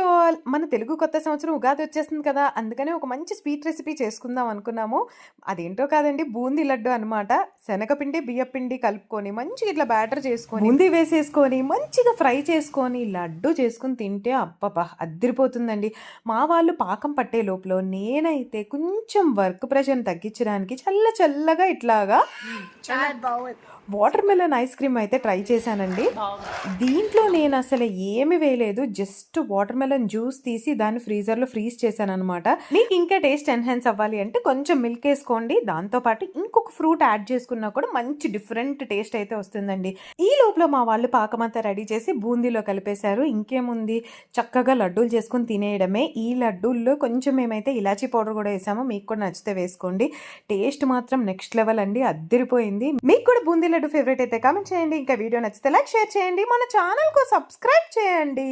All! మన తెలుగు కొత్త సంవత్సరం ఉగాది వచ్చేస్తుంది కదా! అందుకని ఒక మంచి స్వీట్ రెసిపీ చేసుకుందాం అనుకున్నాము. అదేంటో కాదండి బూందీ లడ్డు అనమాట. శనగపిండి, బియ్యపిండి కలుపుకొని మంచిగా ఇట్లా బ్యాటర్ చేసుకొని, బూందీ వేసేసుకొని, మంచిగా ఫ్రై చేసుకొని, లడ్డు చేసుకొని తింటే అబ్బబ్బా! అద్దిరిపోతుందండి. మా వాళ్ళు పాకం పట్టే లోపల నేనైతే కొంచెం వర్క్ ప్రెషర్‌ని తగ్గించడానికి చల్లగా ఇట్లాగా చాలా బాగుంది. వాటర్ మెలన్ ఐస్ క్రీమ్ అయితే ట్రై చేశానండి. దీంట్లో నేను అసలు ఏమి వేయలేదు. జస్ట్ వాటర్ మెలన్ జ్యూస్ తీసి దాన్ని ఫ్రీజర్‌లో ఫ్రీజ్ చేశాననమాట. మీకు ఇంకా టేస్ట్ ఎన్హాన్స్ అవ్వాలి అంటే కొంచెం మిల్క్ వేసుకోండి. దాంతో పాటు ఇంకొక ఫ్రూట్ యాడ్ చేసుకున్నా కూడా మంచి డిఫరెంట్ టేస్ట్ అయితే వస్తుందండి. ఈ లోపల మా వాళ్ళు పాకమంతా రెడీ చేసి బూందీలో కలిపేశారు. ఇంకేముంది చక్కగా లడ్డూలు చేసుకొని తినేయడమే. ఈ లడ్డూల్లో కొంచెం మేమైతే ఇలాచీ పౌడర్ కూడా వేసాము. మీకు కూడా నచ్చితే వేసుకోండి. టేస్ట్ మాత్రం నెక్స్ట్ లెవెల్ అండి. అద్దిరిపోయింది. మీకు కూడా బూందీ లడ్డు ఫేవరెట్ అయితే కామెంట్ చేయండి. ఇంకా వీడియో నచ్చితే లైక్ షేర్ చేయండి. మన ఛానల్‌కు సబ్స్క్రైబ్ చేయండి.